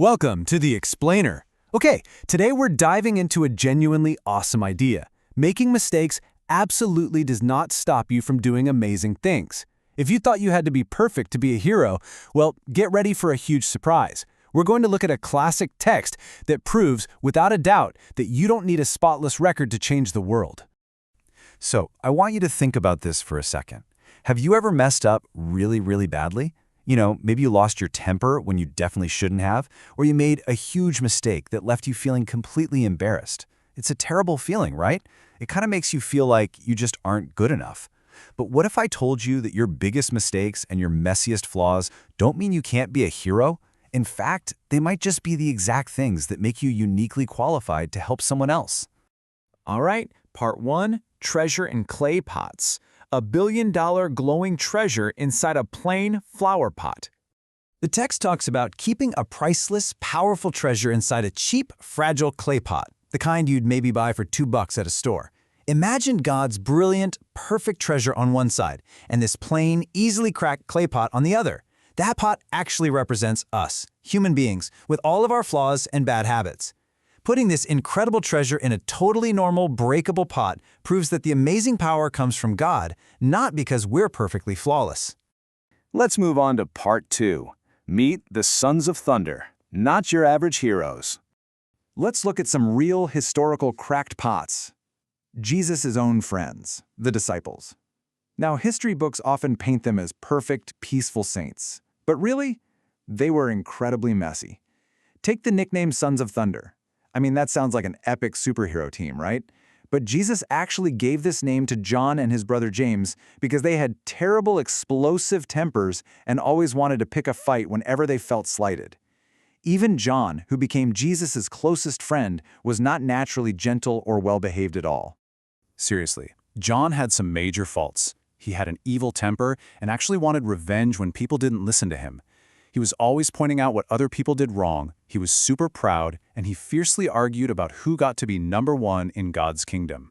Welcome to The Explainer. Okay, today we're diving into a genuinely awesome idea. Making mistakes absolutely does not stop you from doing amazing things. If you thought you had to be perfect to be a hero, well, get ready for a huge surprise. We're going to look at a classic text that proves, without a doubt, that you don't need a spotless record to change the world. So, I want you to think about this for a second. Have you ever messed up really badly? Maybe you lost your temper when you definitely shouldn't have, or you made a huge mistake that left you feeling completely embarrassed. It's a terrible feeling, right? It kind of makes you feel like you just aren't good enough. But what if I told you that your biggest mistakes and your messiest flaws don't mean you can't be a hero? In fact, they might just be the exact things that make you uniquely qualified to help someone else. All right, part 1, treasure in clay pots. A billion-dollar glowing treasure inside a plain flower pot. The text talks about keeping a priceless, powerful treasure inside a cheap, fragile clay pot, the kind you'd maybe buy for $2 at a store. Imagine God's brilliant, perfect treasure on one side, and this plain, easily cracked clay pot on the other. That pot actually represents us, human beings, with all of our flaws and bad habits. Putting this incredible treasure in a totally normal, breakable pot proves that the amazing power comes from God, not because we're perfectly flawless. Let's move on to part 2. Meet the Sons of Thunder, not your average heroes. Let's look at some real historical cracked pots. Jesus' own friends, the disciples. Now, history books often paint them as perfect, peaceful saints. But really, they were incredibly messy. Take the nickname Sons of Thunder. I mean, that sounds like an epic superhero team, right? But Jesus actually gave this name to John and his brother James because they had terrible, explosive tempers and always wanted to pick a fight whenever they felt slighted. Even John, who became Jesus' closest friend, was not naturally gentle or well-behaved at all. Seriously, John had some major faults. He had an evil temper and actually wanted revenge when people didn't listen to him. He was always pointing out what other people did wrong, he was super proud, and he fiercely argued about who got to be number one in God's kingdom.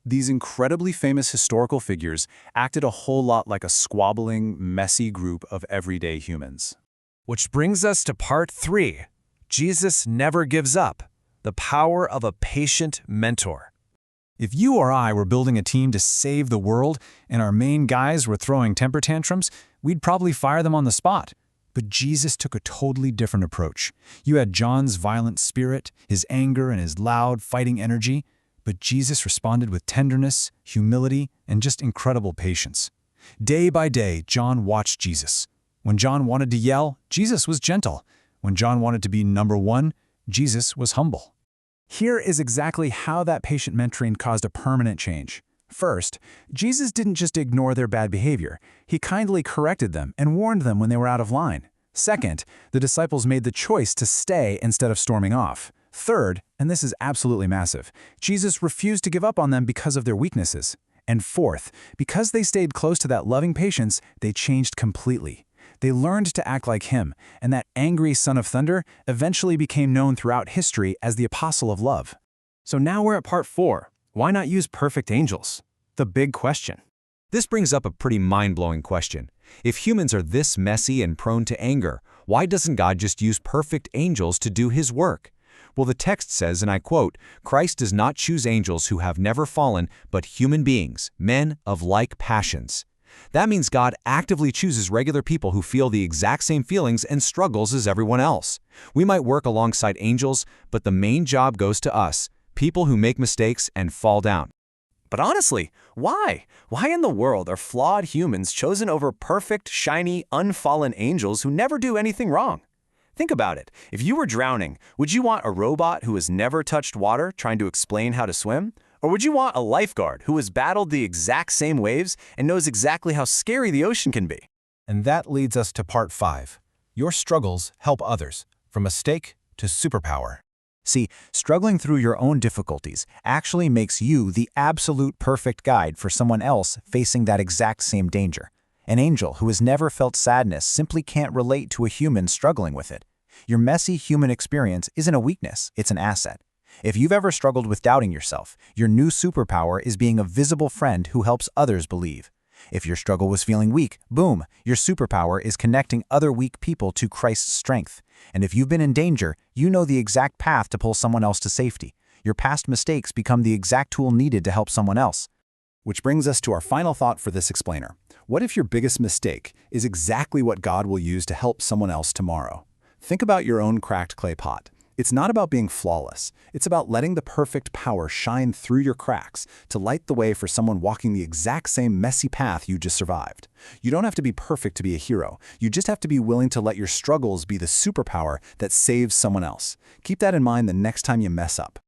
These incredibly famous historical figures acted a whole lot like a squabbling, messy group of everyday humans. Which brings us to part 3. Jesus never gives up. The power of a patient mentor. If you or I were building a team to save the world and our main guys were throwing temper tantrums, we'd probably fire them on the spot. But Jesus took a totally different approach. You had John's violent spirit, his anger, and his loud, fighting energy, but Jesus responded with tenderness, humility, and just incredible patience. Day by day, John watched Jesus. When John wanted to yell, Jesus was gentle. When John wanted to be number one, Jesus was humble. Here is exactly how that patient mentoring caused a permanent change. First, Jesus didn't just ignore their bad behavior. He kindly corrected them and warned them when they were out of line. Second, the disciples made the choice to stay instead of storming off. Third, and this is absolutely massive, Jesus refused to give up on them because of their weaknesses. And fourth, because they stayed close to that loving patience, they changed completely. They learned to act like him, and that angry son of thunder eventually became known throughout history as the apostle of love. So now we're at part 4. Why not use perfect angels? The big question. This brings up a pretty mind-blowing question. If humans are this messy and prone to anger, why doesn't God just use perfect angels to do his work? Well, the text says, and I quote, "Christ does not choose angels who have never fallen, but human beings, men of like passions." That means God actively chooses regular people who feel the exact same feelings and struggles as everyone else. We might work alongside angels, but the main job goes to us, people who make mistakes and fall down. But honestly, why? Why in the world are flawed humans chosen over perfect, shiny, unfallen angels who never do anything wrong? Think about it. If you were drowning, would you want a robot who has never touched water trying to explain how to swim? Or would you want a lifeguard who has battled the exact same waves and knows exactly how scary the ocean can be? And that leads us to part 5. Your struggles help others, from mistake to superpower. See, struggling through your own difficulties actually makes you the absolute perfect guide for someone else facing that exact same danger. An angel who has never felt sadness simply can't relate to a human struggling with it. Your messy human experience isn't a weakness, it's an asset. If you've ever struggled with doubting yourself, your new superpower is being a visible friend who helps others believe. If your struggle was feeling weak, boom, your superpower is connecting other weak people to Christ's strength. And if you've been in danger, you know the exact path to pull someone else to safety. Your past mistakes become the exact tool needed to help someone else. Which brings us to our final thought for this explainer. What if your biggest mistake is exactly what God will use to help someone else tomorrow? Think about your own cracked clay pot. It's not about being flawless. It's about letting the perfect power shine through your cracks to light the way for someone walking the exact same messy path you just survived. You don't have to be perfect to be a hero. You just have to be willing to let your struggles be the superpower that saves someone else. Keep that in mind the next time you mess up.